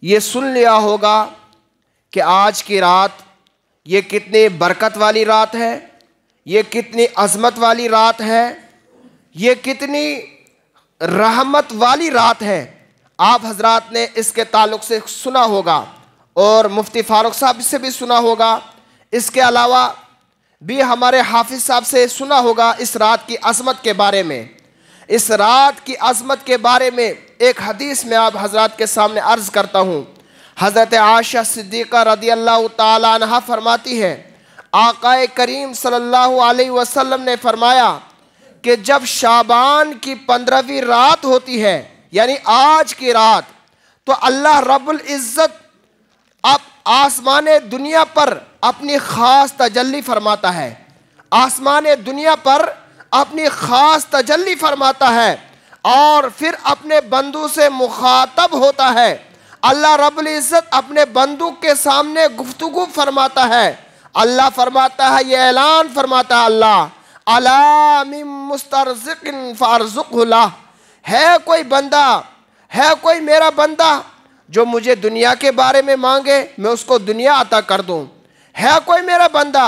ये सुन लिया होगा कि आज की रात ये कितनी बरकत वाली रात है, ये कितनी अज़मत वाली रात है, ये कितनी रहमत वाली रात है। आप हजरात ने इसके ताल्लुक़ से सुना होगा और मुफ्ती फ़ारूक साहब से भी सुना होगा। इसके अलावा भी हमारे हाफिज़ साहब से सुना होगा इस रात की अज़मत के बारे में। इस रात की अज़मत के बारे में एक हदीस में आप हजरात के सामने अर्ज़ करता हूँ। हज़रत आयशा सिद्दीक़ा रज़ियल्लाहु ताला अन्हा फरमाती है, आक़ाए करीम सल्लल्लाहु अलैहि वसल्लम ने फरमाया कि जब शाबान की 15वीं रात होती है, यानी आज की रात, तो अल्लाह रब्बुल इज़्ज़त अब आसमान दुनिया पर अपनी ख़ास तजल्ली फरमाता है। आसमान दुनिया पर अपनी ख़ास तजल्ली फरमाता है और फिर अपने बंदू से मुखातब होता है। अल्लाह रब्बुल इज़्ज़त अपने बंदू के सामने गुफ्तगू फरमाता है। अल्लाह फरमाता है, ये ऐलान फरमाता है अल्लाह, अला मिन मुस्तरज़िक़िन फ़अरज़ुक़हु लह, है कोई बंदा, है कोई मेरा बंदा जो मुझे दुनिया के बारे में मांगे, मैं उसको दुनिया अता कर दूँ। है कोई मेरा बंदा,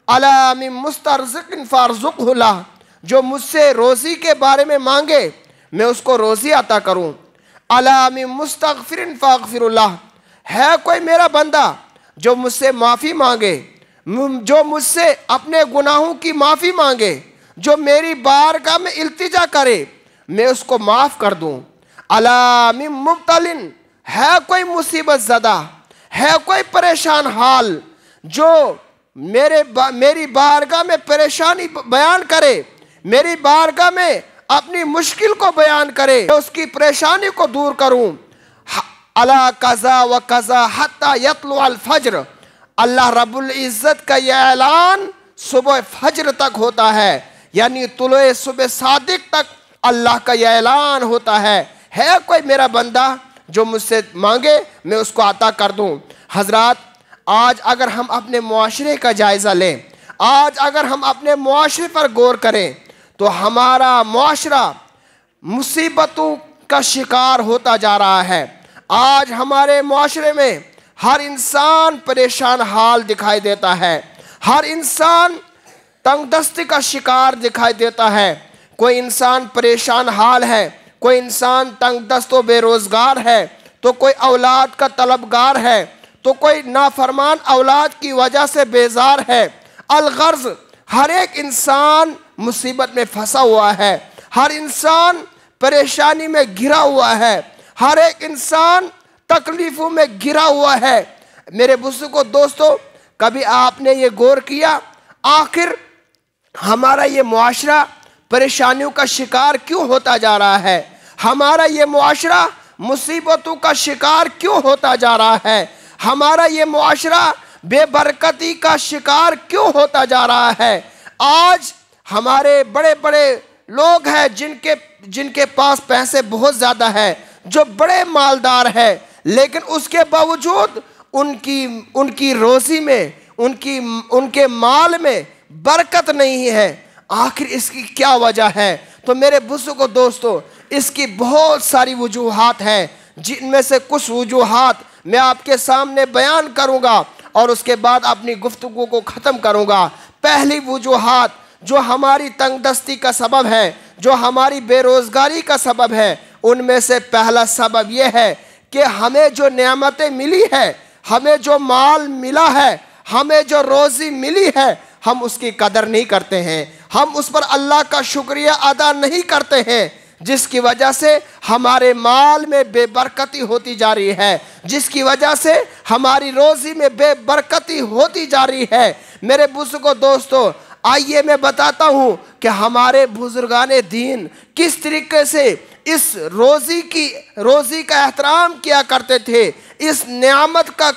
अला मिन मुस्तरज़िक़िन फ़अरज़ुक़हु लह, जो मुझसे रोज़ी के बारे में मांगे मैं उसको रोज़ी अता करूँ। अला मिन मुस्तग़फ़िरिन फ़अग़फ़िरु लह, है कोई मेरा बंदा जो मुझसे माफ़ी मांगे, जो मुझसे अपने गुनाहों की माफ़ी मांगे, जो मेरी बारगाह में इल्तिजा करे मैं उसको माफ़ कर दूँ। अला मिन मुब्तलिन, है कोई मुसीबत ज़दा, है कोई परेशान हाल जो मेरी बारगाह में परेशानी बयान करे, मेरी बारगाह में अपनी मुश्किल को बयान करे, उसकी परेशानी को दूर करूं। अला कज़ा व कज़ा हत्ता यत्लुअल फ़ज्र, अल्लाह रब्बुल इज़्ज़त का यह ऐलान सुबह फज्र तक होता है, यानी तुलुए सुबह सादिक तक अल्लाह का यह ऐलान होता है कोई मेरा बंदा जो मुझसे मांगे मैं उसको अता कर दूं। हजरात, आज अगर हम अपने मुआशरे का जायज़ा लें, आज अगर हम अपने मुआशरे पर गौर करें, तो हमारा मुआशरा मुसीबतों का शिकार होता जा रहा है। आज हमारे मुआशरे में हर इंसान परेशान हाल दिखाई देता है, हर इंसान तंगदस्ती का शिकार दिखाई देता है। कोई इंसान परेशान हाल है, कोई इंसान तंगदस्त व बेरोज़गार है, तो कोई औलाद का तलबगार है, तो कोई नाफरमान औलाद की वजह से बेजार है। अलगर्ज़ हर एक इंसान मुसीबत में फंसा हुआ है, हर इंसान परेशानी में घिरा हुआ है, हर एक इंसान तकलीफ़ों में घिरा हुआ है। मेरे बुज़ुर्गों दोस्तों, कभी आपने ये गौर किया आखिर हमारा ये मुआशरा परेशानियों का शिकार क्यों होता जा रहा है? हमारा ये मुआशरा मुसीबतों का शिकार क्यों होता जा रहा है? हमारा ये मुआशरा बेबरकती का शिकार क्यों होता जा रहा है? आज हमारे बड़े बड़े लोग हैं जिनके पास पैसे बहुत ज़्यादा है, जो बड़े मालदार है, लेकिन उसके बावजूद उनकी रोज़ी में, उनके माल में बरकत नहीं है। आखिर इसकी क्या वजह है? तो मेरे बुज़ुर्गों दोस्तों, इसकी बहुत सारी वजूहात हैं, जिनमें से कुछ वजूहात मैं आपके सामने बयान करूंगा और उसके बाद अपनी गुफ्तगू को ख़त्म करूंगा। पहली वजूहात जो हमारी तंगदस्ती का सबब है, जो हमारी बेरोज़गारी का सबब है, उनमें से पहला सबब यह है कि हमें जो नेमतें मिली है, हमें जो माल मिला है, हमें जो रोज़ी मिली है, हम उसकी कदर नहीं करते हैं, हम उस पर अल्लाह का शुक्रिया अदा नहीं करते हैं, जिसकी वजह से हमारे माल में बेबरकती होती जा रही है, जिसकी वजह से हमारी रोज़ी में बेबरकती होती जा रही है। मेरे बुज़ुर्गों दोस्तों, आइए मैं बताता हूँ कि हमारे बुजुर्गाने दीन किस तरीके से इस रोज़ी का एहतराम किया करते थे, इस नेमत का,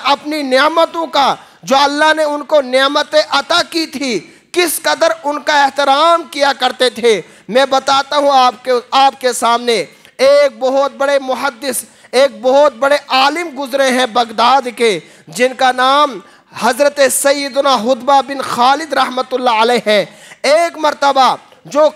अपनी नेमतों का जो अल्लाह ने उनको नेमतें अता की थी, किस कदर उनका एहतराम किया करते थे। मैं बताता हूँ आपके सामने, एक बहुत बड़े मुहद्दिस, एक बहुत बड़े आलिम गुजरे हैं बगदाद के, जिनका नाम हज़रत सैयदना हुद्बा बिन खालिद रहमतुल्लाह अलैह है। एक मरतबा जो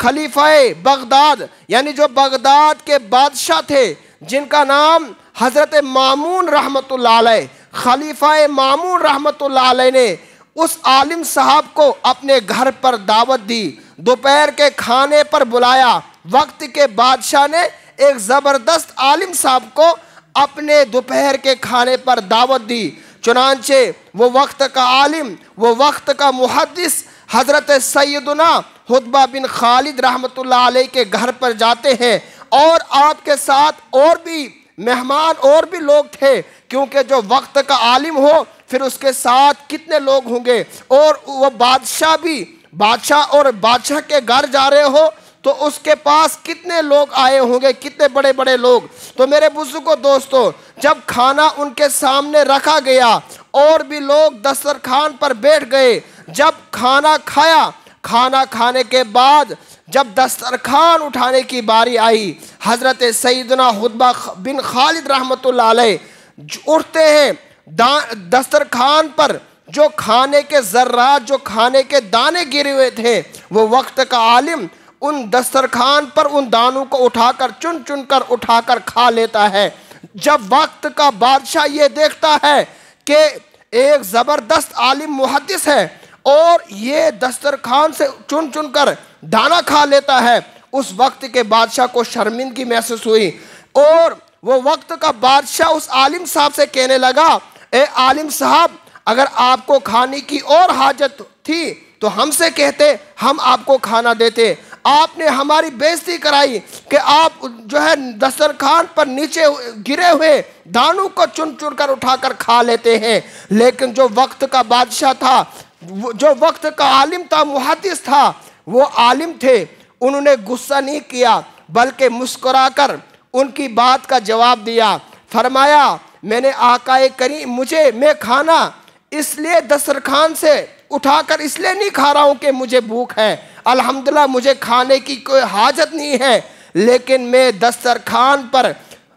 खलीफाए बगदाद, यानी जो बगदाद के बादशाह थे, जिनका नाम हज़रत मामून रहमतुल्लाह अलैह, खलीफा मामून रहमतुल्लाह अलैह ने उस आलिम साहब को अपने घर पर दावत दी, दोपहर के खाने पर बुलाया। वक्त के बादशाह ने एक ज़बरदस्त आलिम साहब को अपने दोपहर के खाने पर दावत दी। चुनांचे वो वक्त का आलिम, वो वक्त का मुहद्दिस हज़रत सैयदना हुतबा बिन खालिद रहमतुल्लाह अलैह के घर पर जाते हैं और आपके साथ और भी मेहमान और भी लोग थे, क्योंकि जो वक्त का आलिम हो फिर उसके साथ कितने लोग होंगे, और वो बादशाह भी, बादशाह के घर जा रहे हो तो उसके पास कितने लोग आए होंगे, कितने बड़े बड़े लोग। तो मेरे बुजुर्गों दोस्तों, जब खाना उनके सामने रखा गया और भी लोग दस्तरखान पर बैठ गए, जब खाना खाया, खाना खाने के बाद जब दस्तरखान उठाने की बारी आई, हज़रत सैयदना हुतबा बिन खालिद रहमतुल्लाह अलैह उठते हैं। दस्तरखान पर जो खाने के ज़र्रात, जो खाने के दाने गिरे हुए थे, वो वक्त का आलिम उन दस्तरखान पर उन दानों को उठाकर चुन चुन कर उठाकर खा लेता है। जब वक्त का बादशाह ये देखता है कि एक ज़बरदस्त आलिम मुहद्दिस है और ये दस्तरखान से चुन चुन कर दाना खा लेता है, उस वक्त के बादशाह को शर्मिंदगी महसूस हुई और वो वक्त का बादशाह उस आलिम साहब से कहने लगा, ए आलिम साहब, अगर आपको खाने की और हाजत थी तो हमसे कहते, हम आपको खाना देते। आपने हमारी बेइज्जती कराई कि आप जो है दस्तरखान पर नीचे गिरे हुए दानों को चुन चुन कर उठाकर खा लेते हैं। लेकिन जो वक्त का बादशाह था, जो वक्त का आलिम था, मुहद्दिस था, वो आलिम थे, उन्होंने गुस्सा नहीं किया बल्कि मुस्कुराकर उनकी बात का जवाब दिया। फरमाया, मैंने आकाए करीम, मैं खाना इसलिए दस्तरखान से उठाकर इसलिए नहीं खा रहा हूँ कि मुझे भूख है, अल्हम्दुलिल्लाह मुझे खाने की कोई हाजत नहीं है, लेकिन मैं दस्तरखान पर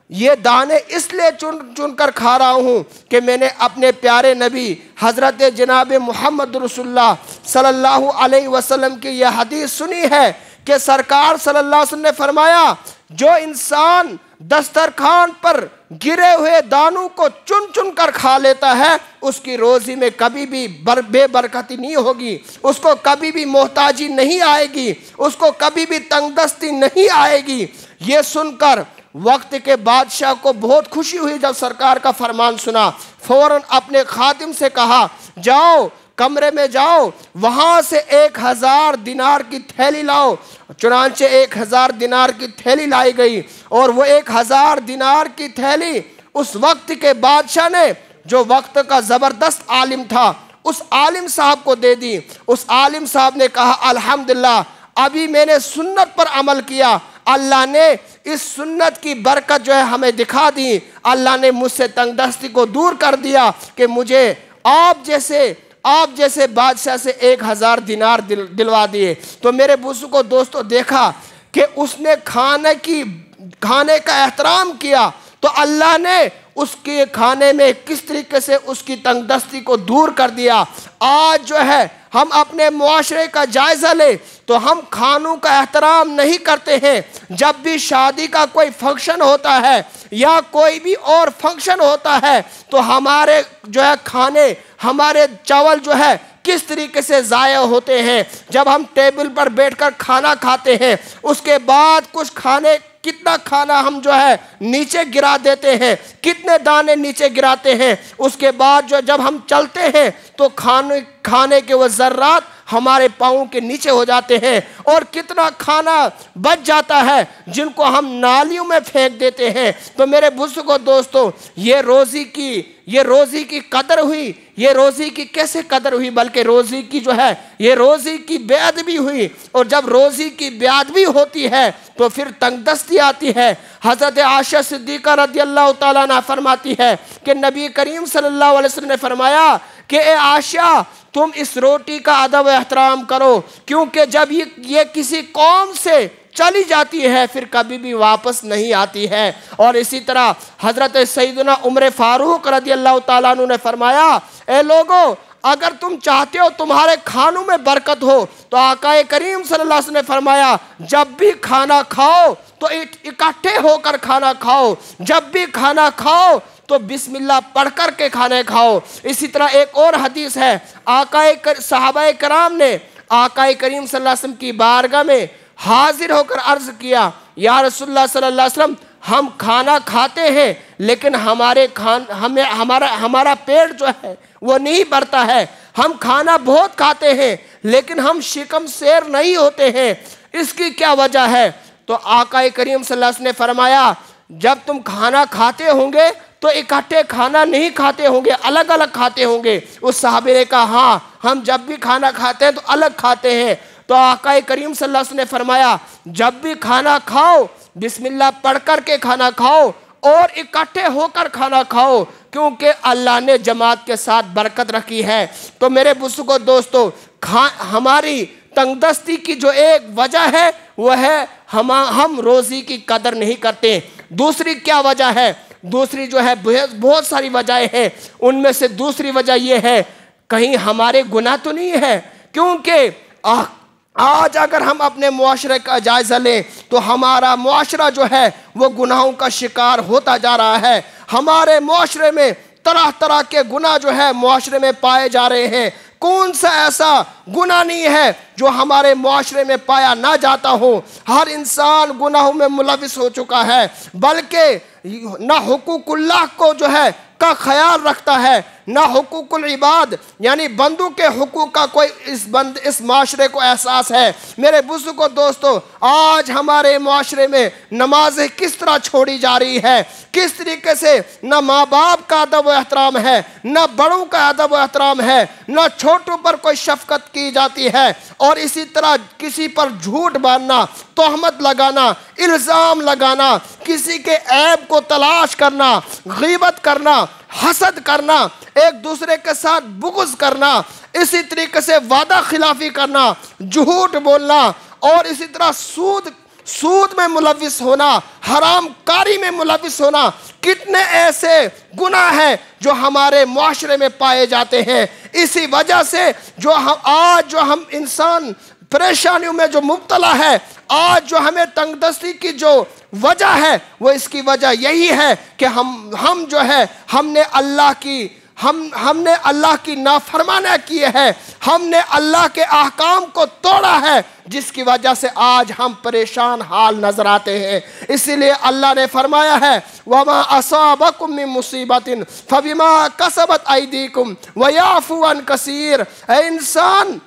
ये दाने इसलिए चुन चुन कर खा रहा हूँ कि मैंने अपने प्यारे नबी हज़रत जनाब मोहम्मद रसूलुल्लाह सल्लल्लाहु अलैहि वसल्लम की यह हदीस सुनी है कि सरकार सल्लल्लाहु अलैहि वसल्लम ने फरमाया, जो इंसान दस्तरखान पर गिरे हुए दानों को चुन चुन कर खा लेता है, उसकी रोज़ी में कभी भी बेबरकती नहीं होगी, उसको कभी भी मोहताजी नहीं आएगी, उसको कभी भी तंगदस्ती नहीं आएगी। ये सुनकर वक्त के बादशाह को बहुत खुशी हुई। जब सरकार का फरमान सुना, फौरन अपने खादिम से कहा, जाओ कमरे में जाओ, वहाँ से 1000 दिनार की थैली लाओ। चुनांचे 1000 दिनार की थैली लाई गई और वो 1000 दिनार की थैली उस वक्त के बादशाह ने, जो वक्त का ज़बरदस्त आलिम था, उस आलिम साहब को दे दी। उस आलिम साहब ने कहा, अल्हम्दुलिल्लाह, अभी मैंने सुन्नत पर अमल किया, अल्लाह ने इस सुन्नत की बरकत जो है हमें दिखा दी, अल्लाह ने मुझसे तंगदस्ती को दूर कर दिया कि मुझे आप जैसे बादशाह से 1000 दिनार दिलवा दिए। तो मेरे बुजुर्गों दोस्तों, देखा कि उसने खाने का एहतराम किया तो अल्लाह ने उसके खाने में किस तरीके से उसकी तंगदस्ती को दूर कर दिया। आज जो है हम अपने मुआशरे का जायज़ा ले तो हम खानों का एहतराम नहीं करते हैं। जब भी शादी का कोई फंक्शन होता है या कोई भी और फंक्शन होता है तो हमारे जो है खाने, हमारे चावल जो है किस तरीके से ज़ाया होते हैं। जब हम टेबल पर बैठकर खाना खाते हैं, उसके बाद कितना खाना हम जो है नीचे गिरा देते हैं, कितने दाने नीचे गिराते हैं। उसके बाद जब हम चलते हैं तो खाने के वो ज़र्रात हमारे पाँव के नीचे हो जाते हैं और कितना खाना बच जाता है जिनको हम नालियों में फेंक देते हैं। तो मेरे बुजुर्गों दोस्तों, ये रोज़ी की कदर हुई, ये रोज़ी की कैसे कदर हुई, बल्कि रोज़ी की जो है ये रोज़ी की बेअदबी हुई। और जब रोज़ी की बेअदबी होती है तो फिर तंगदस्ती आती है। हज़रत आयशा सिद्दीक़ा रज़ियल्लाहु ताला अन्हा फरमाती है कि नबी करीम सल्लल्लाहु अलैहि वसल्लम ने फरमाया कि ए आयशा, तुम इस रोटी का अदब एहतराम करो, क्योंकि जब ये किसी कौम से चली जाती है फिर कभी भी वापस नहीं आती है। और इसी तरह हज़रत सैयदना उमर फारूक रज़ियल्लाहु ताला अन्हु ने फरमाया, ए लोगों, अगर तुम चाहते हो तुम्हारे खानों में बरकत हो तो आकाए करीम सल्लल्लाहु अलैहि वसल्लम ने फरमाया, जब भी खाना खाओ तो इकट्ठे होकर खाना खाओ, जब भी खाना खाओ तो बिस्मिल्लाह पढ़ कर के खाने खाओ। इसी तरह एक और हदीस है, सहाबाए कराम ने आकाए करीम सल्लल्लाहु अलैहि वसल्लम की बारगाह में हाजिर होकर अर्ज किया, या रसूलुल्लाह सल्लल्लाहु अलैहि वसल्लम, हम खाना खाते हैं लेकिन हमारा पेट जो है वो नहीं भरता है। हम खाना बहुत खाते हैं लेकिन हम शिकम शेर नहीं होते हैं, इसकी क्या वजह है? तो आकाए करीम सल्लल्लाहु अलैहि वसल्लम ने फरमाया, जब तुम खाना खाते होंगे तो इकट्ठे खाना नहीं खाते होंगे, अलग अलग खाते होंगे। उस साहबे ने कहा, हाँ, हम जब भी खाना खाते हैं तो अलग खाते हैं। तो आकाए करीम सल्लल्लाहु अलैहि वसल्लम ने फरमाया, जब भी खाना खाओ बिस्मिल्लाह पढ़ कर के खाना खाओ और इकट्ठे होकर खाना खाओ, क्योंकि अल्लाह ने जमात के साथ बरकत रखी है। तो मेरे बुजुर्गों दोस्तों, हमारी तंगदस्ती की जो एक वजह है वह है हम रोज़ी की कदर नहीं करते। दूसरी क्या वजह है? दूसरी जो है बहुत सारी वजहें हैं, उनमें से दूसरी वजह यह है, कहीं हमारे गुनाह तो नहीं है? क्योंकि आज अगर हम अपने मुआशरे का जायज़ा लें तो हमारा मुआशरा जो है वो गुनाहों का शिकार होता जा रहा है। हमारे मुआशरे में तरह तरह के गुनाह जो है मुआशरे में पाए जा रहे हैं। कौन सा ऐसा गुनाह नहीं है जो हमारे मुआशरे में पाया ना जाता हो? हर इंसान गुनाहों में मुलविस हो चुका है, बल्कि ना हुकूकुल्लाह को जो है का ख्याल रखता है, ना हुकूकुल इबाद यानी बंदों के हुकूक का कोई इस माशरे को एहसास है। मेरे बुजुर्गों दोस्तों, आज हमारे माशरे में नमाजें किस तरह छोड़ी जा रही है, किस तरीके से न माँ बाप का अदब व एहतराम है, न बड़ों का अदब व एहतराम है, न छोटों पर कोई शफकत की जाती है, और इसी तरह किसी पर झूठ बांधना, तोहमत लगाना, इल्ज़ाम लगाना, किसी के ऐब को तलाश करना, गीबत करना, हसद करना, एक दूसरे के साथ बुग़्ज़ करना, इसी तरीके से वादा खिलाफी करना, झूठ बोलना, और इसी तरह सूद में मुलविस होना, हराम कारी में मुलविस होना, कितने ऐसे गुनाह हैं जो हमारे मुआशरे में पाए जाते हैं। इसी वजह से जो हम इंसान परेशानियों में जो मुब्तला है, आज जो हमें तंगदस्ती की जो वजह है वो इसकी वजह यही है कि हम जो है हमने अल्लाह की नाफरमानी की है, हमने अल्लाह के अहकाम को तोड़ा है, जिसकी वजह से आज हम परेशान हाल नजर आते हैं। इसीलिए अल्लाह ने फरमाया है, वमा असाबकुम मिन मुसीबतिन फबिमा कसबत अयदीकुम वयाफू अन कसीर। ऐ इंसान,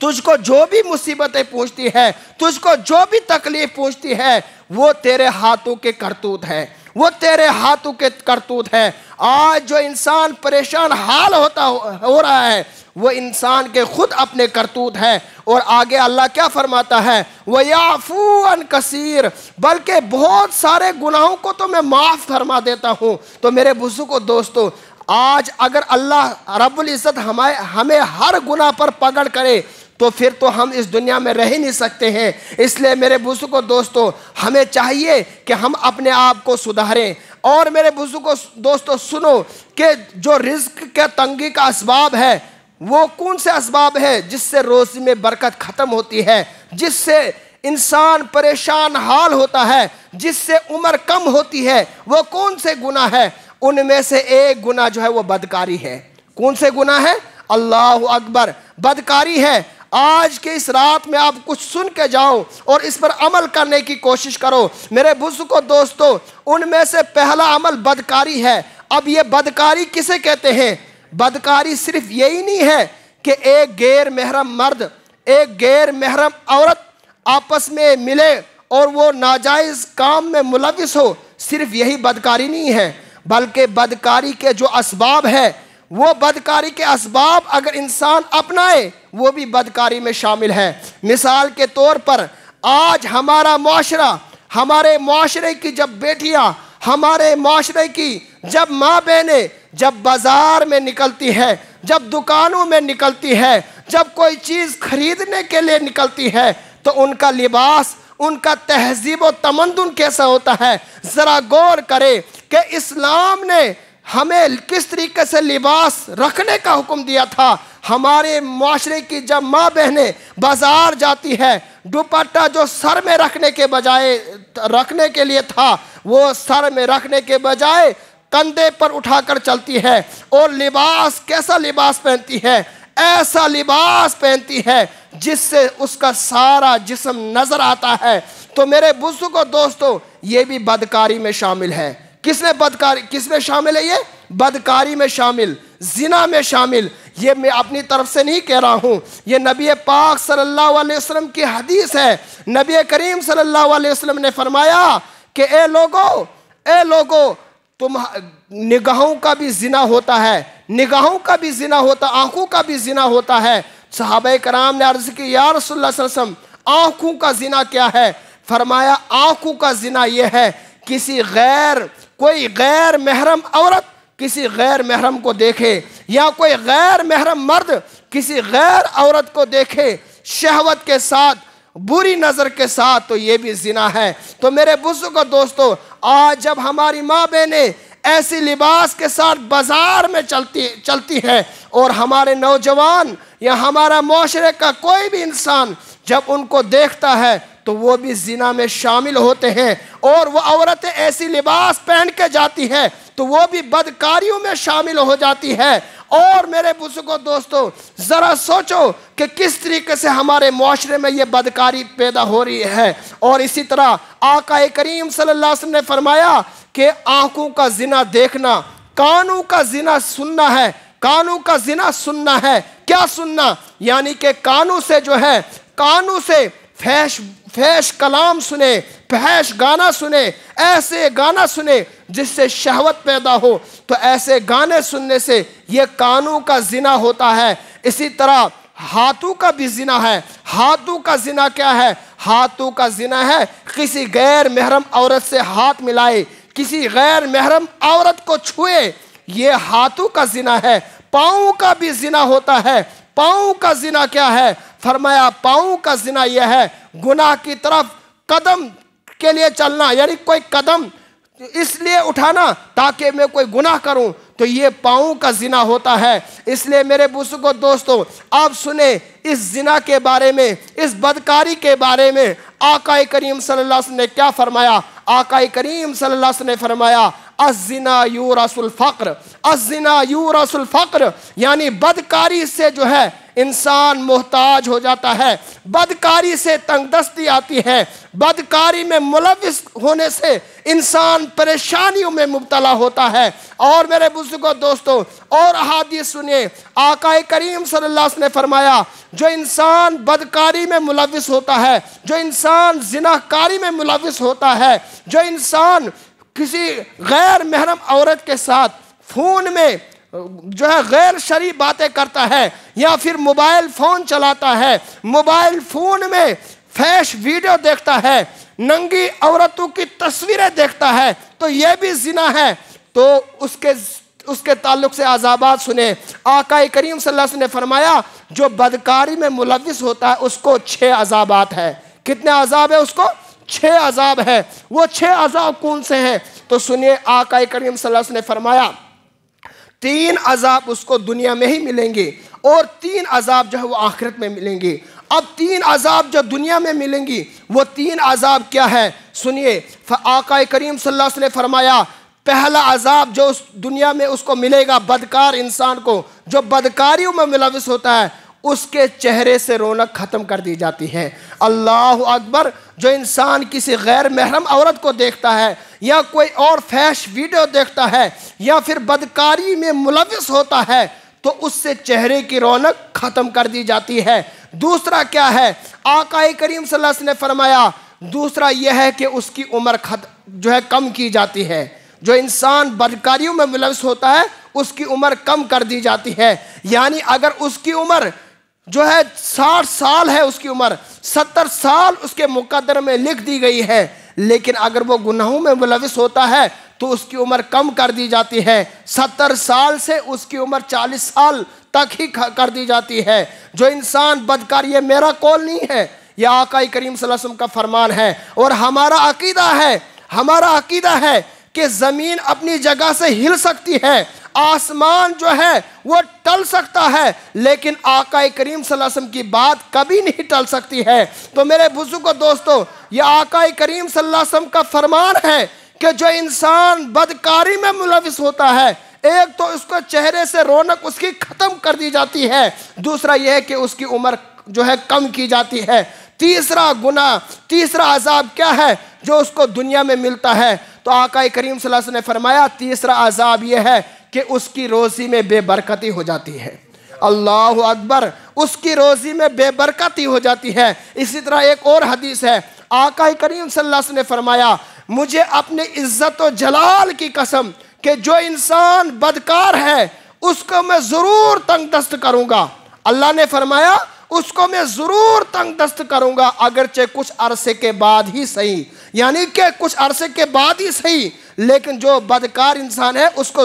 तुझको जो भी मुसीबतें पहुंचती है, तुझको जो भी तकलीफ पहुंचती है, वो तेरे हाथों के करतूत है, वो तेरे हाथों के करतूत है। आज जो इंसान परेशान हाल हो रहा है वो इंसान के खुद अपने करतूत है। और आगे अल्लाह क्या फरमाता है, वयाफू अन कसीर, बल्कि बहुत सारे गुनाहों को तो मैं माफ़ फरमा देता हूँ। तो मेरे बुजुर्गों दोस्तों, आज अगर अल्लाह रब्बुल इज़्ज़त हमें हर गुनाह पर पकड़ करे तो फिर तो हम इस दुनिया में रह ही नहीं सकते हैं। इसलिए मेरे बुजुर्गों दोस्तों, हमें चाहिए कि हम अपने आप को सुधारें। और मेरे बुजुर्गों दोस्तों सुनो कि जो रिज़्क़ के तंगी का असबाब है वो कौन से असबाब है जिससे रोज़ी में बरकत ख़त्म होती है, जिससे इंसान परेशान हाल होता है, जिससे उम्र कम होती है, वो कौन से गुनाह है? उनमें से एक गुनाह जो है वो बदकारी है। कौन से गुनाह है? अल्लाहु अकबर, बदकारी है। आज के इस रात में आप कुछ सुन के जाओ और इस पर अमल करने की कोशिश करो। मेरे बुजुर्गों दोस्तों, उनमें से पहला अमल बदकारी है। अब ये बदकारी किसे कहते हैं? बदकारी सिर्फ यही नहीं है कि एक गैर महरम मर्द, एक गैर महरम औरत आपस में मिले और वो नाजायज़ काम में मुलविस हो, सिर्फ यही बदकारी नहीं है, बल्कि बदकारी के जो असबाब है, वो बदकारी के असबाब अगर इंसान अपनाए वो भी बदकारी में शामिल है। मिसाल के तौर पर आज हमारा मुआशरा, हमारे मुआशरे की जब बेटियां, हमारे मुआशरे की जब माँ बहनें जब बाज़ार में निकलती है, जब दुकानों में निकलती है, जब कोई चीज़ खरीदने के लिए निकलती है, तो उनका लिबास, उनका तहजीब व तमद्दुन कैसा होता है। ज़रा गौर करें कि इस्लाम ने हमें किस तरीके से लिबास रखने का हुक्म दिया था। हमारे मुआशरे की जब माँ बहनें बाज़ार जाती है, दुपट्टा जो सर में रखने के बजाय रखने के लिए था, वो सर में रखने के बजाय कंधे पर उठाकर चलती है। और लिबास, कैसा लिबास पहनती है? ऐसा लिबास पहनती है जिससे उसका सारा जिस्म नजर आता है। तो मेरे बुजुर्गों दोस्तों, ये भी बदकारी में शामिल है। किसमें शामिल है? ये बदकारी में शामिल, जिना में शामिल। ये मैं अपनी तरफ से नहीं कह रहा हूँ, ये नबी पाक सल्लल्लाहु अलैहि वसल्लम की हदीस है। नबी करीम सल्लल्लाहु अलैहि वसल्लम ने फरमाया कि ए लोगो, तुम निगाहों का भी जिना होता है, निगाहों का भी जिना होता, आंखों का भी जिना होता है। सहाबा कराम ने अर्ज की, या रसूलुल्लाह सल्लल्लाहु अलैहि वसल्लम, आंखों का जिना क्या है? फरमाया, आंखों का जिना यह है कोई गैर महरम औरत किसी गैर महरम को देखे, या कोई गैर महरम मर्द किसी गैर औरत को देखे शहवत के साथ, बुरी नजर के साथ, तो ये भी जिना है। तो मेरे बुजुर्गों दोस्तों, आज जब हमारी माँ बहनें ऐसी लिबास के साथ बाजार में चलती है, और हमारे नौजवान या हमारा मुआशरे का कोई भी इंसान जब उनको देखता है तो वो भी जिना में शामिल होते हैं। और वो औरतें ऐसी लिबास पहन के जाती है तो वो भी बदकारियों में शामिल हो जाती है। और मेरे बुजुर्गों दोस्तों, ज़रा सोचो कि किस तरीके से हमारे मुआशरे में ये बदकारी पैदा हो रही है। और इसी तरह आका करीम सल्लल्लाहु अलैहि वसल्लम ने फरमाया कि आंखों का जिना देखना, कानों का जिना सुनना है, कानों का जिना सुनना है। क्या सुनना? यानी कि कानों से जो है, कानों से फैश कलाम सुने, फैश गाना सुने, ऐसे गाना सुने जिससे शहवत पैदा हो, तो ऐसे गाने सुनने से ये कानों का जिना होता है। इसी तरह हाथों का भी जिना है। हाथों का जिना क्या है? हाथों का जिना है किसी गैर महरम औरत से हाथ मिलाए, किसी गैर महरम औरत को छुए, ये हाथों का जिना है। पाँव का भी जिना होता है। पाँव का जिना क्या है? फरमाया, पाँव का जिना यह है गुनाह की तरफ कदम के लिए चलना, यानी कोई कदम इसलिए उठाना ताकि मैं कोई गुनाह करूं, तो ये पाँव का जिना होता है। इसलिए मेरे बुजुर्गों दोस्तों, आप सुने इस जिना के बारे में, इस बदकारी के बारे में आका करीम सल्लल्लाहु अलैहि वसल्लम ने क्या फरमाया? आका करीम सल्लल्लाहु अलैहि वसल्लम ने फरमाया, अज़्ज़िना यूरसुल फ़क्र, अज़्ज़िना यूरसुल फ़क्र, यानी बदकारी से जो है इंसान मोहताज हो जाता है, बदकारी से तंगदस्ती आती है, बदकारी में मुलविस होने से इंसान परेशानियों में मुब्तला होता है। और मेरे बुजुर्गों दोस्तों, और अहादीस सुनिए, आका करीम सल्लल्लाहु अलैहि वसल्लम ने फरमाया, जो इंसान बदकारी में मुलविस होता है, जो इंसान जिनाकारी में मुलविस होता है, जो इंसान किसी गैर महरम औरत के साथ फ़ोन में जो है गैर शरई बातें करता है, या फिर मोबाइल फ़ोन चलाता है, मोबाइल फ़ोन में फैश वीडियो देखता है, नंगी औरतों की तस्वीरें देखता है, तो यह भी जिना है। तो उसके ताल्लुक से अज़ाबात सुने। आका करीम सल्लल्लाहु अलैहि वसल्लम ने फरमाया, जो बदकारी में मुलविस होता है उसको 6 अज़ाबात है। कितने अज़ाब है उसको? 6 अज़ाब है। वो 6 अज़ाब कौन से हैं? तो सुनिए, आका करीम सल्लल्लाहु अलैहि वसल्लम ने फरमाया, 3 अज़ाब उसको दुनिया में ही मिलेंगे, और 3 अज़ाब जो है वो आखिरत में मिलेंगे। अब 3 अज़ाब जो दुनिया में मिलेंगी, वो 3 अज़ाब क्या है? सुनिए, आका करीम सल्लल्लाहु अलैहि वसल्लम ने फरमाया, पहला अज़ाब जो उस दुनिया में उसको मिलेगा, बदकार इंसान को जो बदकारियों में मुलविस होता है, उसके चेहरे से रौनक ख़त्म कर दी जाती है। अल्लाह अकबर। जो इंसान किसी गैर महरम औरत को देखता है, या कोई और फैश वीडियो देखता है, या फिर बदकारी में मुलविस होता है, तो उससे चेहरे की रौनक ख़त्म कर दी जाती है। दूसरा क्या है? आका करीम सल्लल्लाहु अलैहि वसल्लम ने फरमाया, दूसरा यह है कि उसकी उम्र जो है कम की जाती है। जो इंसान बदकारियों में मुलविस होता है उसकी उम्र कम कर दी जाती है। यानी अगर उसकी उम्र जो है 60 साल है, उसकी उम्र 70 साल उसके मुकद्दर में लिख दी गई है, लेकिन अगर वो गुनाहों में मुलविस होता है तो उसकी उम्र कम कर दी जाती है। 70 साल से उसकी उम्र 40 साल तक ही कर दी जाती है। जो इंसान बदकार, ये मेरा कौल नहीं है, यह आका करीम सल्लल्लाहु अलैहि वसल्लम का फरमान है। और हमारा अकीदा है कि ज़मीन अपनी जगह से हिल सकती है, आसमान जो है वो टल सकता है, लेकिन आका करीम सल्लल्लाहु अलैहि वसल्लम की बात कभी नहीं टल सकती है। तो मेरे बुजुर्गों दोस्तों, ये आका करीम सल्लल्लाहु अलैहि वसल्लम का फरमान है कि जो इंसान बदकारी में मुलविस होता है, एक तो उसको चेहरे से रौनक उसकी ख़त्म कर दी जाती है, दूसरा यह है कि उसकी उम्र जो है कम की जाती है। तीसरा गुनाह, तीसरा अजाब क्या है जो उसको दुनिया में मिलता है? तो आका करीम सल्लल्लाहु अलैहि वसल्लम ने फरमाया तीसरा अजाब यह है कि उसकी रोज़ी में बेबरकती हो जाती है। अल्लाह अकबर, उसकी रोज़ी में बेबरकती हो जाती है। इसी तरह एक और हदीस है, आका करीम सल्लल्लाहु अलैहि वसल्लम ने फरमाया मुझे अपने इज़्ज़त व जलाल की कसम कि जो इंसान बदकार है उसको मैं ज़रूर तंग दस्त करूँगा। अल्लाह ने फरमाया उसको मैं ज़रूर तंग दस्त करूँगा, अगरचे कुछ अरसे के बाद ही सही, यानी कि कुछ अरसे के बाद ही सही, लेकिन जो बदकार इंसान है उसको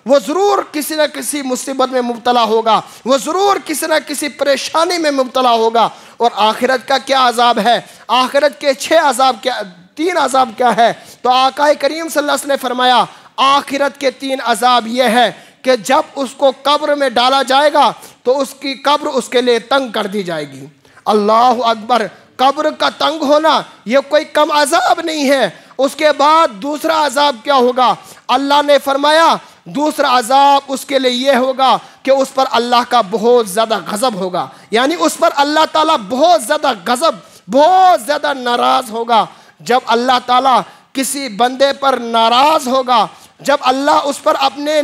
वो ज़रूर किसी न किसी मुसीबत में मुब्तला होगा, वो ज़रूर किसी न किसी परेशानी में मुब्तला होगा। और आखिरत का क्या अजाब है? आखिरत के 6 अजाब क्या, 3 अजाब क्या है? तो आका करीम सल्लल्लाहु अलैहि वसल्लम ने फरमाया आखिरत के 3 अजाब ये है कि जब उसको कब्र में डाला जाएगा तो उसकी कब्र उसके लिए तंग कर दी जाएगी। अल्लाह अकबर, कब्र का तंग होना ये कोई कम अजाब नहीं है। उसके बाद दूसरा अजाब क्या होगा? अल्लाह ने फरमाया दूसरा अजाब उसके लिए ये होगा कि उस पर अल्लाह का बहुत ज़्यादा गज़ब होगा, यानी उस पर अल्लाह ताला बहुत ज़्यादा गज़ब, बहुत ज़्यादा नाराज़ होगा। जब अल्लाह ताला किसी बंदे पर नाराज़ होगा, जब अल्लाह उस पर अपने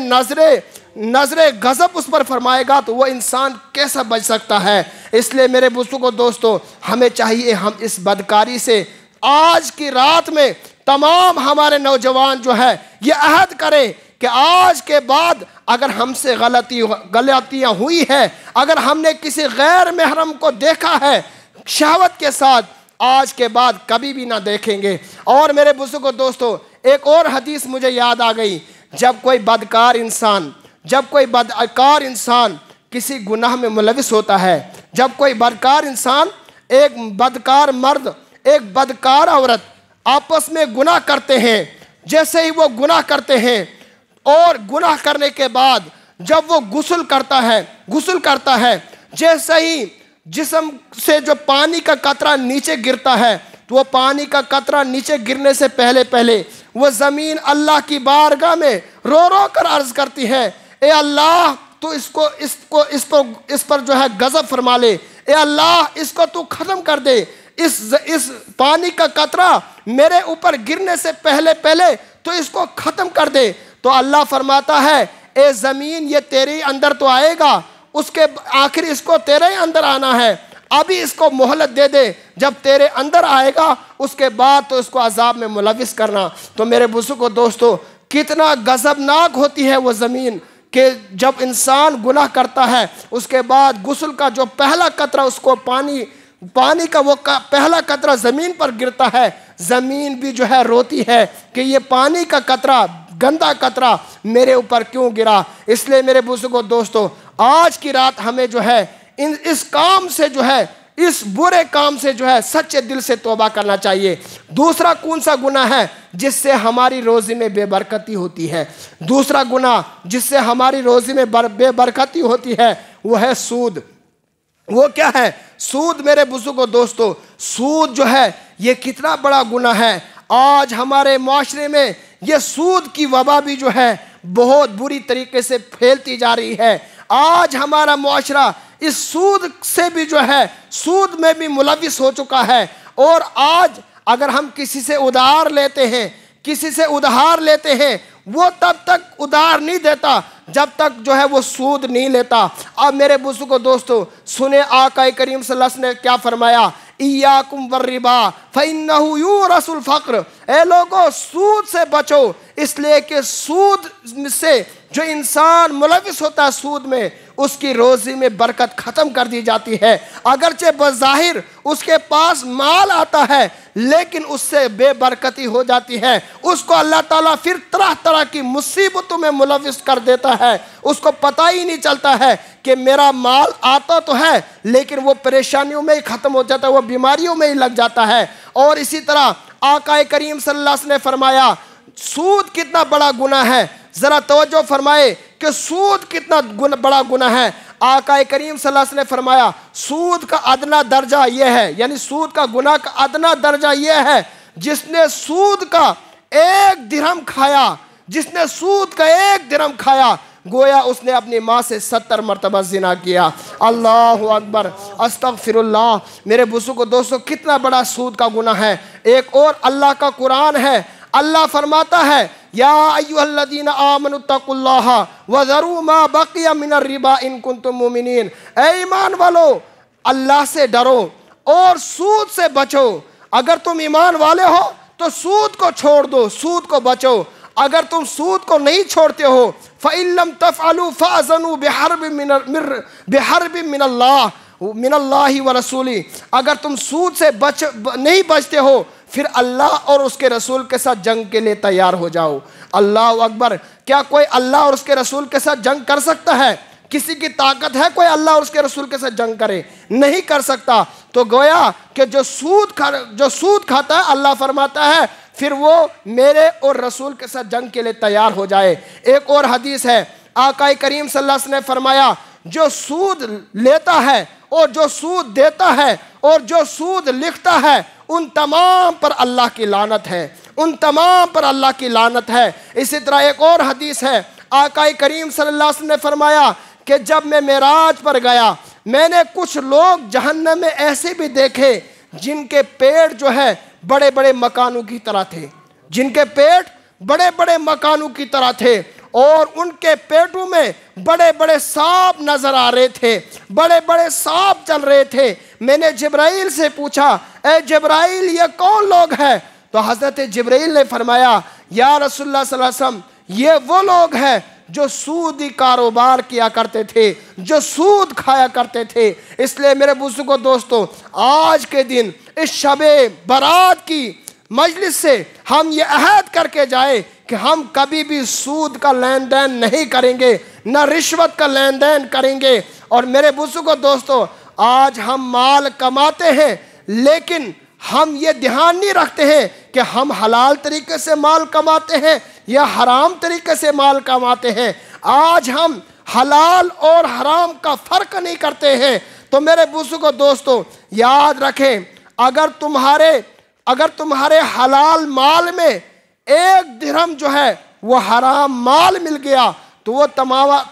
नजरे गज़ब उस पर फरमाएगा, तो वह इंसान कैसा बच सकता है? इसलिए मेरे बुजुर्गों दोस्तों, हमें चाहिए हम इस बदकारी से आज की रात में तमाम हमारे नौजवान जो है ये अहद करें कि आज के बाद अगर हमसे गलतियाँ हुई है, अगर हमने किसी गैर महरम को देखा है शहवत के साथ, आज के बाद कभी भी ना देखेंगे। और मेरे बुजुर्गों दोस्तों, एक और हदीस मुझे याद आ गई, जब कोई बदकार इंसान किसी गुनाह में मुलविस होता है, जब कोई बदकार इंसान, एक बदकार मर्द, एक बदकार औरत आपस में गुनाह करते हैं, जैसे ही वो गुनाह करते हैं और गुनाह करने के बाद जब वो गुस्ल करता है, जैसे ही जिस्म से जो पानी का कतरा नीचे गिरता है, तो वो पानी का कतरा नीचे गिरने से पहले वो ज़मीन अल्लाह की बारगाह में रो रो कर अर्ज़ करती है, ए अल्लाह तू इस पर जो है गज़ब फरमा ले, ए अल्लाह इसको तू ख़त्म कर दे, इस पानी का कतरा मेरे ऊपर गिरने से पहले तो इसको ख़त्म कर दे। तो अल्लाह फरमाता है ए ज़मीन ये तेरे अंदर तो आएगा, उसके आखिर इसको तेरे ही अंदर आना है, अभी इसको मोहलत दे दे, जब तेरे अंदर आएगा उसके बाद तो इसको अजाब में मुलविस करना। तो मेरे बुजुर्गों दोस्तों, कितना गज़बनाक होती है वो ज़मीन कि जब इंसान गुनाह करता है उसके बाद गुस्ल का जो पहला कतरा उसको पानी का वो पहला कतरा ज़मीन पर गिरता है, ज़मीन भी जो है रोती है कि ये पानी का कतरा, गंदा कतरा मेरे ऊपर क्यों गिरा। इसलिए मेरे बुजुर्गों दोस्तों, आज की रात हमें जो है इस काम से जो है, इस बुरे काम से जो है सच्चे दिल से तौबा करना चाहिए। दूसरा कौन सा गुनाह है जिससे हमारी रोज़ी में बेबरकती होती है? दूसरा गुनाह जिससे हमारी रोज़ी में बेबरकती होती है वो है सूद। वो क्या है? सूद। मेरे बुजुर्गों दोस्तों, सूद जो है ये कितना बड़ा गुनाह है। आज हमारे माशरे में ये सूद की वबा भी जो है बहुत बुरी तरीके से फैलती जा रही है। आज हमारा माशरा इस सूद से भी जो है, सूद में भी मुलविस हो चुका है। और आज अगर हम किसी से उधार लेते हैं वो तब तक उधार नहीं देता जब तक जो है वो सूद नहीं लेता। अब मेरे बुजुर्गों दोस्तों सुने, आका करीम सल्लल्लाहु अलैहि वसल्लम ने क्या फरमाया, इय्याकुम वर्रिबा फइन्नहु युरसुल फ़क्र। ए लोगों, सूद से बचो, इसलिए कि सूद से जो इंसान मुलविस होता है सूद में, उसकी रोज़ी में बरकत ख़त्म कर दी जाती है। अगरचे बज़ाहिर उसके पास माल आता है लेकिन उससे बेबरकती हो जाती है। उसको अल्लाह ताला फिर तरह तरह की मुसीबतों में मुलविस कर देता है। उसको पता ही नहीं चलता है कि मेरा माल आता तो है लेकिन वो परेशानियों में ही ख़त्म हो जाता है, वो बीमारियों में ही लग जाता है। और इसी तरह आका करीम सल्लल्लाहु अलैहि वसल्लम ने फरमाया सूद कितना बड़ा गुनाह है। ज़रा तवज्जो फरमाए कि सूद कितना बड़ा गुनाह है। आका करीम सल्लल्लाहु अलैहि वसल्लम ने फरमाया सूद का अदना दर्जा यह है, यानी सूद का गुनाह का अदना दर्जा यह है, जिसने सूद का 1 दिरहम खाया, जिसने सूद का 1 दिरहम खाया, गोया उसने अपनी माँ से 70 मरतबा जिना किया। अल्लाहु अकबर, अस्तगफिरुल्लाह। मेरे बुजुर्गों दोस्तों, कितना बड़ा सूद का गुनाह है। एक और अल्लाह का कुरान है, अल्लाह फरमाता है या अय्युहल्लज़ीना आमनुत्तकुल्लाह वज़रू मा बक़िया मिनर रिबा इन कुंतुम मुमिनीन। ऐ ईमान वालो, अल्लाह से डरो और सूद से बचो। अगर तुम ईमान वाले हो तो सूद को छोड़ दो, सूद को बचो। अगर तुम सूद को नहीं छोड़ते हो फ़इल्लम तफ़अलू फ़अज़नु बिहर्बिन मिनल्लाहि व रसूली। अगर तुम सूद से नहीं बचते हो फिर अल्लाह और उसके रसूल के साथ जंग के लिए तैयार हो जाओ। अल्लाह अकबर। क्या कोई अल्लाह और उसके रसूल के साथ जंग कर सकता है? किसी की ताकत है कोई अल्लाह और उसके रसूल के साथ जंग करे? नहीं कर सकता। तो गोया कि जो सूद खाता है, अल्लाह फरमाता है फिर वो मेरे और रसूल के साथ जंग के लिए तैयार हो जाए। एक और हदीस है, आका करीम सल्लल्लाहु अलैहि वसल्लम ने फरमाया जो सूद लेता है और जो सूद देता है और जो सूद लिखता है उन तमाम पर अल्लाह की लानत है, उन तमाम पर अल्लाह की लानत है। इसी तरह एक और हदीस है, आका करीम सल्लल्लाहु अलैहि वसल्लम ने फरमाया कि जब मैं मेराज पर गया मैंने कुछ लोग जहन्नम में ऐसे भी देखे जिनके पेट जो है बड़े बड़े मकानों की तरह थे, जिनके पेट बड़े बड़े मकानों की तरह थे और उनके पेटों में बड़े बड़े सांप नजर आ रहे थे, बड़े बड़े सांप चल रहे थे। मैंने जिब्राइल से पूछा, ए जिब्राइल ये कौन लोग हैं? तो हजरत जिब्राइल ने फरमाया या रसूलुल्लाह सल्लल्लाहु अलैहि वसल्लम ये वो लोग हैं जो सूदी कारोबार किया करते थे, जो सूद खाया करते थे। इसलिए मेरे बुजुर्गों दोस्तों, आज के दिन इस शबे बारात की मजलिस से हम ये अहद करके जाए कि हम कभी भी सूद का लेन देन नहीं करेंगे, न रिश्वत का लेन देन करेंगे। और मेरे बुजुर्गों दोस्तों, आज हम माल कमाते हैं लेकिन हम ये ध्यान नहीं रखते हैं कि हम हलाल तरीके से माल कमाते हैं या हराम तरीके से माल कमाते हैं। आज हम हलाल और हराम का फ़र्क नहीं करते हैं। तो मेरे बुजुर्गों दोस्तों, याद रखें, अगर तुम्हारे हलाल माल में 1 दिरहम जो है वो हराम माल मिल गया तो वो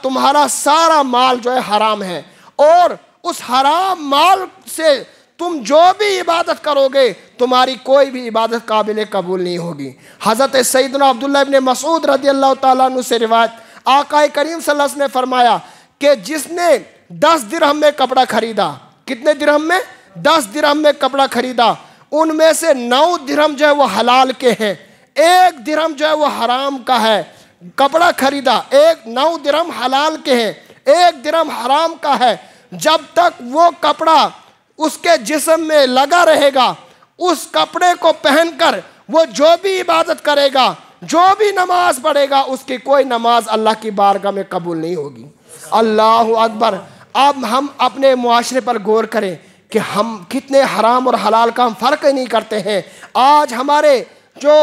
तुम्हारा सारा माल जो है हराम है, और उस हराम माल से तुम जो भी इबादत करोगे तुम्हारी कोई भी इबादत काबिल कबूल नहीं होगी। हज़रत सैयदना अब्दुल्लाह इब्न मसूद रज़ियल्लाहु ताला अन्हु से रिवायत, आका करीम सल्लल्लाहु अलैहि वसल्लम ने फरमाया कि जिसने 10 दिरहम में कपड़ा खरीदा, कितने दिरहम में? 10 दिरहम में कपड़ा खरीदा, उनमें से 9 दिरहम जो है वो हलाल के हैं, 1 दिरहम जो है वो हराम का है। कपड़ा खरीदा, 9 दिरहम हलाल के हैं, 1 दिरहम हराम का है। जब तक वो कपड़ा उसके जिस्म में लगा रहेगा, उस कपड़े को पहनकर वो जो भी इबादत करेगा, जो भी नमाज पढ़ेगा, उसकी कोई नमाज अल्लाह की बारगाह में कबूल नहीं होगी। अल्लाहु अकबर। अब हम अपने मुआशरे पर गौर करें कि हम कितने हराम और हलाल का हम फ़र्क ही नहीं करते हैं। आज हमारे जो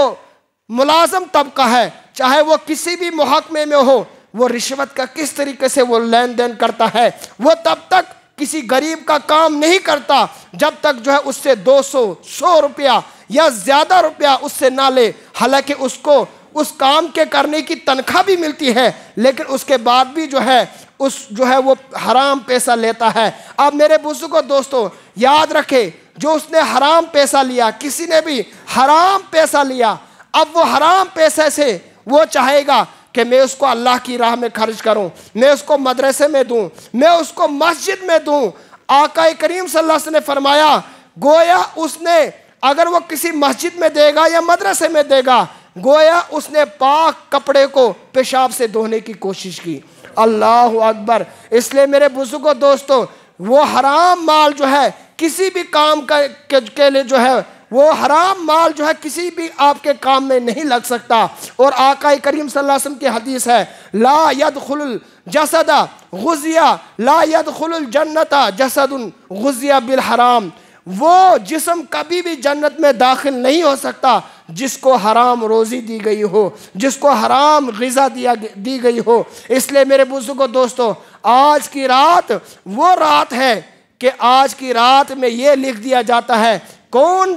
मुलाजम तबका है, चाहे वो किसी भी महकमे में हो, वो रिश्वत का किस तरीके से वो लेन देन करता है। वो तब तक किसी गरीब का काम नहीं करता जब तक जो है उससे 200-100 रुपया या ज़्यादा रुपया उससे ना ले। हालांकि उसको उस काम के करने की तनख्वाह भी मिलती है, लेकिन उसके बाद भी जो है वो हराम पैसा लेता है। अब मेरे बुजुर्गों दोस्तों, याद रखें, जो उसने हराम पैसा लिया, किसी ने भी हराम पैसा लिया, अब वो हराम पैसे से वो चाहेगा कि मैं उसको अल्लाह की राह में खर्च करूं, मैं उसको मदरसे में दूं, मैं उसको मस्जिद में दूं। आका करीम सल्लल्लाहु अलैहि वसल्लम ने फरमाया गोया उसने अगर वो किसी मस्जिद में देगा या मदरसे में देगा, गोया उसने पाक कपड़े को पेशाब से धोने की कोशिश की। अल्लाह अकबर। इसलिए मेरे बुजुर्गों दोस्तों, वो हराम माल जो है किसी भी काम के लिए जो है वो हराम माल जो है किसी भी आपके काम में नहीं लग सकता। और आका करीम सल्लल्लाहु अलैहि वसल्लम की हदीस है, ला यदखुलुल जसदा गुज़िया ला यदखुलुल जन्नता जसदुन गुज़िया बिल हराम। वो जिस्म कभी भी जन्नत में दाखिल नहीं हो सकता जिसको हराम रोज़ी दी गई हो, जिसको हराम ग़िज़ा दी गई हो। इसलिए मेरे बुज़ुर्गों दोस्तों, आज की रात वो रात है कि आज की रात में ये लिख दिया जाता है कौन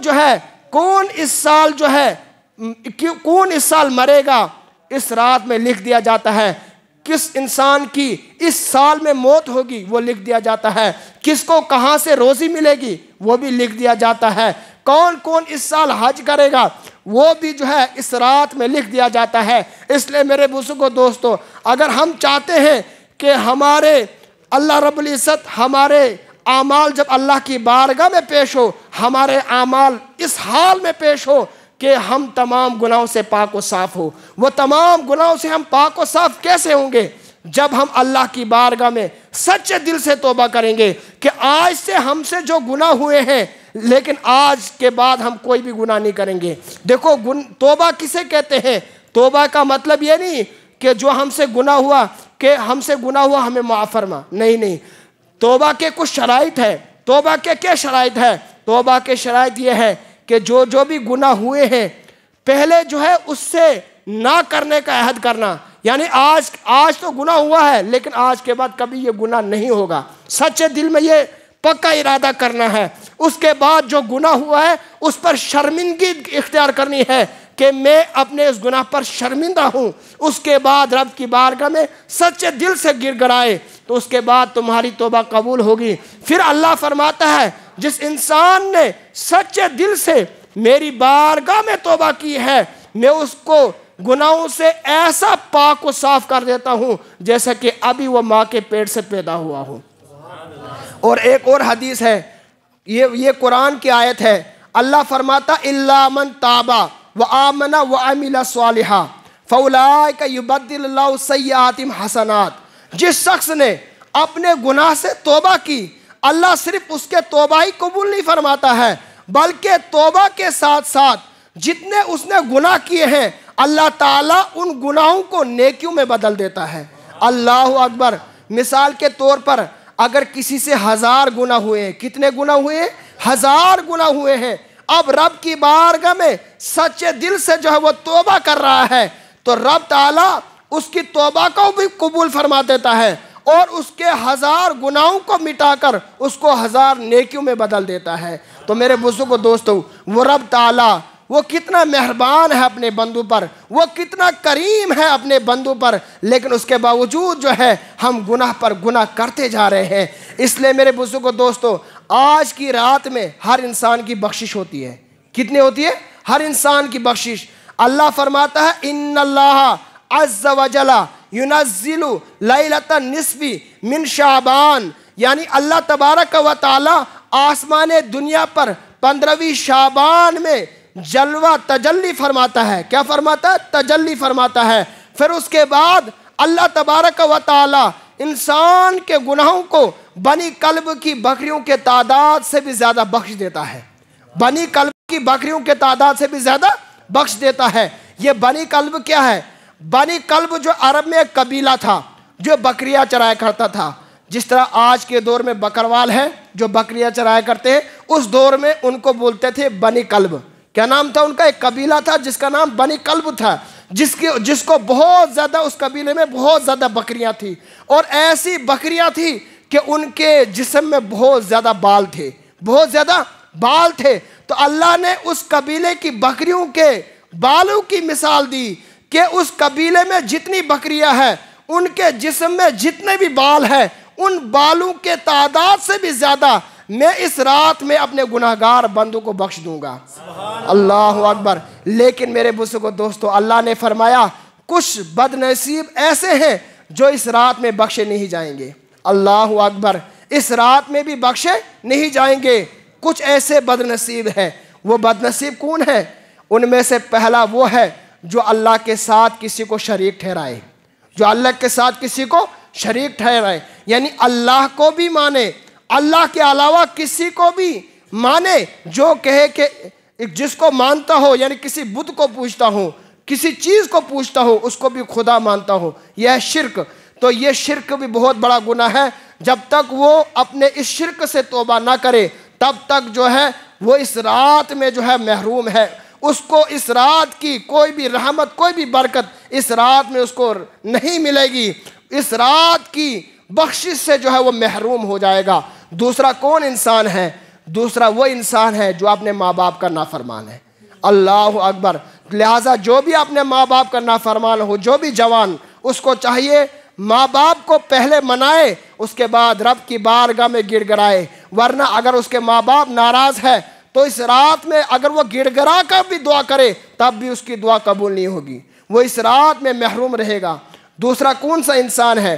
इस साल कौन इस साल मरेगा। इस रात में लिख दिया जाता है किस इंसान की इस साल में मौत होगी, वो लिख दिया जाता है। किसको कहाँ से रोज़ी मिलेगी, वो भी लिख दिया जाता है। कौन कौन इस साल हज करेगा, वो भी इस रात में लिख दिया जाता है। इसलिए मेरे बुजुर्गों दोस्तों, अगर हम चाहते हैं कि हमारे अल्लाह रब्बुल इज़्ज़त हमारे आमाल जब अल्लाह की बारगाह में पेश हो, हमारे आमाल इस हाल में पेश हो कि हम तमाम गुनाहों से पाक व साफ़ हो। वो तमाम गुनाहों से हम पाक व साफ़ कैसे होंगे? जब हम अल्लाह की बारगाह में सच्चे दिल से तौबा करेंगे कि आज से हमसे जो गुनाह हुए हैं, लेकिन आज के बाद हम कोई भी गुनाह नहीं करेंगे। देखो, तौबा किसे कहते हैं? तौबा का मतलब ये नहीं कि जो हमसे गुनाह हुआ हमें माफ़ फरमा, नहीं। तौबा के कुछ शराइत है। तौबा के क्या शराइत है? तौबा के शराइत ये है कि जो भी गुनाह हुए हैं, पहले उससे ना करने का अहद करना। यानी आज तो गुनाह हुआ है, लेकिन आज के बाद कभी ये गुनाह नहीं होगा। सच्चे दिल में ये पक्का इरादा करना है। उसके बाद जो गुनाह हुआ है उस पर शर्मिंदगी इख्तियार करनी है कि मैं अपने इस गुनाह पर शर्मिंदा हूँ। उसके बाद रब की बारगाह में सच्चे दिल से गिड़गिड़ाए, तो उसके बाद तुम्हारी तौबा कबूल होगी। फिर अल्लाह फरमाता है, जिस इंसान ने सच्चे दिल से मेरी बारगाह में तौबा की है, मैं उसको गुनाहों से ऐसा पाक व साफ कर देता हूँ जैसा कि अभी वो माँ के पेट से पैदा हुआ हो। और एक और हदीस है, ये कुरान की आयत है। अल्लाह फरमाता, इल्ला मन ताबा व आमना व अमिला स्वालिहा फउलाइका युबद्दिलुल्लाहु सय्यातिहिम हसनात। जिस शख्स ने अपने गुनाह से तौबा की, अल्लाह सिर्फ उसके तौबा ही कबूल नहीं फरमाता है, बल्कि तौबा के साथ साथ जितने उसने गुनाह किए हैं, अल्लाह ताला उन गुनाहों को नेकियों में बदल देता है। अल्लाहु अकबर। मिसाल के तौर पर अगर किसी से 1000 गुनाह हुए हैं, कितने गुनाह हुए हैं? 1000 गुनाह हुए हैं। अब रब की बारगाह में सच्चे दिल से वो तौबा कर रहा है, तो रब ताला उसकी तौबा को भी कबूल फरमा देता है और उसके 1000 गुनाहों को मिटाकर उसको 1000 नेकियों में बदल देता है। तो मेरे बुजुर्गों दोस्तों, वो रब ताला वो कितना मेहरबान है अपने बंदों पर, वो कितना करीम है अपने बंदों पर, लेकिन उसके बावजूद हम गुनाह पर गुनाह करते जा रहे हैं। इसलिए मेरे बुजुर्गों दोस्तों, आज की रात में हर इंसान की बख्शिश होती है। कितनी होती है? हर इंसान की बख्शिश। अल्लाह फरमाता है, इन्नल्लाह अज़्ज़ा व जल्ला युनज़्ज़िलु लैलतन निस्फ़ी मिन शाबान। यानी अल्लाह तबारक व तआला आसमान दुनिया पर 15वीं शाबान में जलवा तजल्ली फरमाता है। क्या फरमाता है? तजल्ली फरमाता है। फिर उसके बाद अल्लाह तबारक व तआला इंसान के गुनाहों को बनी कल्ब की बकरियों के तादाद से भी ज़्यादा बख्श देता है। बनी कल्ब की बकरियों के तादाद से भी ज़्यादा बख्श देता है। ये बनी कल्ब क्या है? बनी कल्ब जो अरब में एक कबीला था जो बकरियां चराया करता था। जिस तरह आज के दौर में बकरवाल है जो बकरियां चराया करते हैं, उस दौर में उनको बोलते थे बनी कल्ब। क्या नाम था उनका? एक कबीला था जिसका नाम बनी कल्ब था, जिसको बहुत ज़्यादा, उस कबीले में बहुत ज़्यादा बकरियां थी और ऐसी बकरियां थी कि उनके जिस्म में बहुत ज़्यादा बाल थे, बहुत ज़्यादा बाल थे। तो अल्लाह ने उस कबीले की बकरियों के बालों की मिसाल दी कि उस कबीले में जितनी बकरियां हैं, उनके जिस्म में जितने भी बाल हैं, उन बालों के तादाद से भी ज़्यादा मैं इस रात में अपने गुनाहगार बंदों को बख्श दूंगा। अल्लाह अकबर। लेकिन मेरे बुजुर्गों दोस्तों, अल्लाह ने फरमाया कुछ बदनसीब ऐसे हैं जो इस रात में बख्शे नहीं जाएंगे। अल्लाह अकबर। इस रात में भी बख्शे नहीं जाएंगे। कुछ ऐसे बदनसीब हैं। वो बदनसीब कौन है? उनमें से पहला वो है जो अल्लाह के साथ किसी को शरीक ठहराए, जो अल्लाह के साथ किसी को शरीक ठहराए, यानी अल्लाह को भी माने, अल्लाह के अलावा किसी को भी माने, जो कहे कि जिसको मानता हो, यानी किसी बुत को पूछता हो, किसी चीज़ को पूछता हो, उसको भी खुदा मानता हो, यह शिर्क। तो ये शिर्क भी बहुत बड़ा गुनाह है। जब तक वो अपने इस शिर्क से तौबा ना करे, तब तक वो इस रात में महरूम है। उसको इस रात की कोई भी रहमत, कोई भी बरकत इस रात में उसको नहीं मिलेगी। इस रात की बख्शिश से जो है वो महरूम हो जाएगा। दूसरा कौन इंसान है? दूसरा वो इंसान है जो अपने माँ बाप का नाफरमान है। अल्लाह अकबर। लिहाजा जो भी अपने माँ बाप का नाफरमान हो, जो भी जवान, उसको चाहिए माँ बाप को पहले मनाए, उसके बाद रब की बारगाह में गिड़गिड़ाए। वरना अगर उसके माँ बाप नाराज़ है तो इस रात में अगर वो गिड़गिड़ा कर भी दुआ करे तब भी उसकी दुआ कबूल नहीं होगी, वो इस रात में महरूम रहेगा। दूसरा कौन सा इंसान है?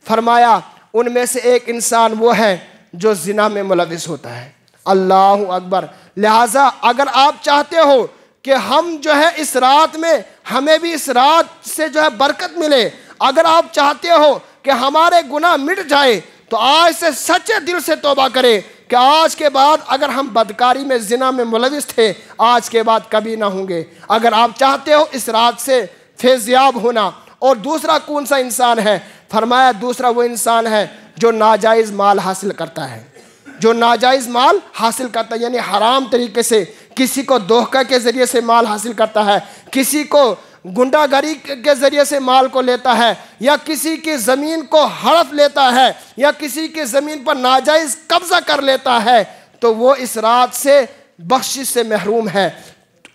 फरमाया उनमें से एक इंसान वो है जो जिना में मुलविस होता है। अल्लाह अकबर। लिहाजा अगर आप चाहते हो कि हम जो है इस रात में, हमें भी इस रात से जो है बरकत मिले, अगर आप चाहते हो कि हमारे गुनाह मिट जाए, तो आज से सच्चे दिल से तौबा करें कि आज के बाद अगर हम बदकारी में, जिना में मुलविस थे, आज के बाद कभी ना होंगे। अगर आप चाहते हो इस रात से फैज़याब होना। और दूसरा कौन सा इंसान है? फरमाया दूसरा वो इंसान है जो नाजायज़ माल हासिल करता है। जो नाजायज़ माल हासिल करता है, यानी हराम तरीके से, किसी को धोखा के ज़रिए से माल हासिल करता है, किसी को गुंडागरी के ज़रिए से माल को लेता है, या किसी की ज़मीन को हड़प लेता है, या किसी की ज़मीन पर नाजायज़ कब्ज़ा कर लेता है, तो वो इस रात से बख्शिश से महरूम है।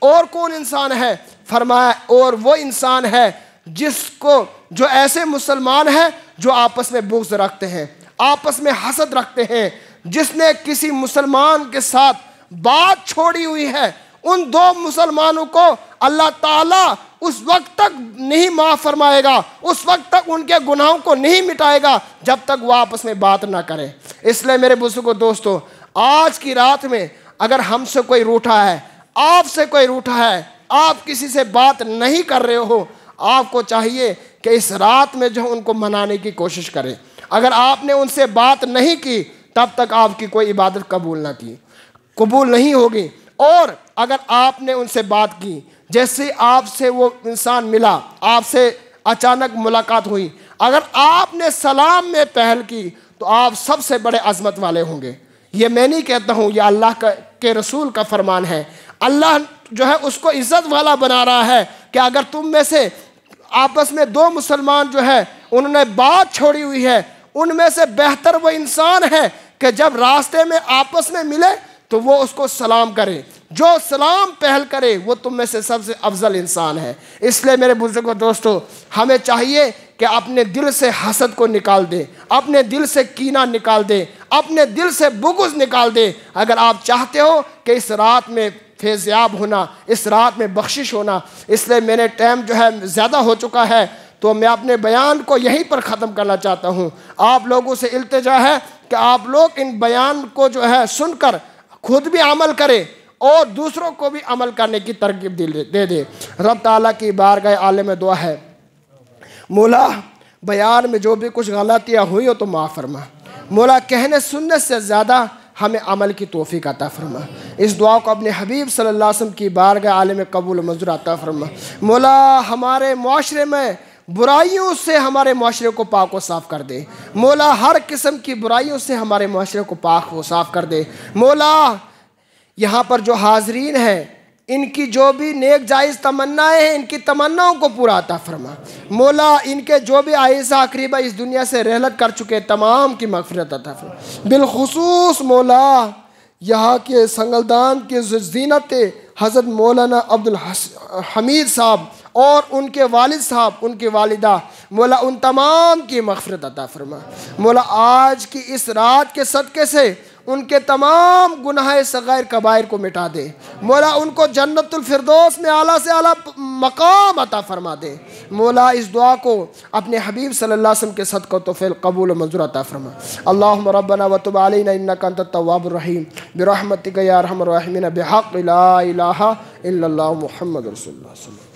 और कौन इंसान है? फरमाया और वो इंसान है जिसको, जो ऐसे मुसलमान हैं जो आपस में बुग़्ज़ रखते हैं, आपस में हसद रखते हैं, जिसने किसी मुसलमान के साथ बात छोड़ी हुई है, उन दो मुसलमानों को अल्लाह ताला उस वक्त तक नहीं माफ़ फरमाएगा, उस वक्त तक उनके गुनाहों को नहीं मिटाएगा जब तक वो आपस में बात ना करें। इसलिए मेरे बुजुर्गों, दोस्तों, आज की रात में अगर हमसे कोई रूठा है, आपसे कोई रूठा है, आप किसी से बात नहीं कर रहे हो, आपको चाहिए कि इस रात में जो उनको मनाने की कोशिश करें। अगर आपने उनसे बात नहीं की तब तक आपकी कोई इबादत कबूल नहीं होगी। और अगर आपने उनसे बात की, जैसे आपसे वो इंसान मिला, आपसे अचानक मुलाकात हुई, अगर आपने सलाम में पहल की तो आप सबसे बड़े अज़मत वाले होंगे। ये मैं नहीं कहता हूँ, ये अल्लाह के रसूल का फरमान है। अल्लाह जो है उसको इज़्ज़त वाला बना रहा है कि अगर तुम में से आपस में दो मुसलमान जो है उन्होंने बात छोड़ी हुई है, उनमें से बेहतर वो इंसान है कि जब रास्ते में आपस में मिले तो वो उसको सलाम करे। जो सलाम पहल करे वो तुम में से सबसे अफजल इंसान है। इसलिए मेरे बुजुर्गों, दोस्तों, हमें चाहिए कि अपने दिल से हसद को निकाल दे, अपने दिल से कीना निकाल दे, अपने दिल से बुग़्ज़ निकाल दे। अगर आप चाहते हो कि इस रात में फैज़याब होना, इस रात में बख्शिश होना। इसलिए मेरे टाइम जो है ज़्यादा हो चुका है, तो मैं अपने बयान को यहीं पर ख़त्म करना चाहता हूँ। आप लोगों से इल्तिजा है कि आप लोग इन बयान को जो है सुनकर खुद भी अमल करें और दूसरों को भी अमल करने की तरकीब दे दे। रब ताला की बारगाह आलिम दुआ है, मौला बयान में जो भी कुछ गलतियाँ हुई हो तो माफ़ फरमा। मौला कहने सुनने से ज़्यादा हमें अमल की तौफीक अता फरमा। इस दुआ को अपने हबीब सल्लल्लाहु अलैहि वसल्लम की बारगाह आलिम कबूल मंजूर अता फरमा। मौला हमारे मुआशरे में बुराइयों से हमारे मुआशरे को पाक व साफ़ कर दे। मौला हर किस्म की बुराइयों से हमारे मुआशरे को पाक व साफ़ कर दे। मौला यहाँ पर जो हाज़रीन हैं, इनकी जो भी नेक जायज़ तमन्नाएँ हैं, इनकी तमन्नाओं को पूरा अता फरमा। मौला इनके जो भी आइज़ा अक़रीबा इस दुनिया से रहलत कर चुके तमाम की मग़फ़िरत अता फरमा। बिलख़ुसूस मौला यहाँ के संगलदान के ज़ीनत हज़रत मौलाना अब्दुल हमीद साहब और उनके वालिद साहब, उनकी वालिदा, मौला उन तमाम की मग़फ़िरत अता फरमा। मौला आज की इस रात के सदक़े से उनके तमाम गुनाह सग़ाइर कबाइर को मिटा दे। मौला उनको जन्नतुल फिरदौस में आला से आला मकाम अता फरमा दे। मौला इस दुआ को अपने हबीब सल्लल्लाहु अलैहि वसल्लम के सदक़े तौफ़ीक़ कबूल मंजूर अता फरमा। अल्लाहुम्मा रब्बना व तुब अलैना इन्नका अंतत तव्वाबुर रहीम बिरहमतिका या अरहमर राहिमीन बिहक़्क़ि ला इलाहा इल्लल्लाहु मुहम्मदुर रसूलुल्लाह।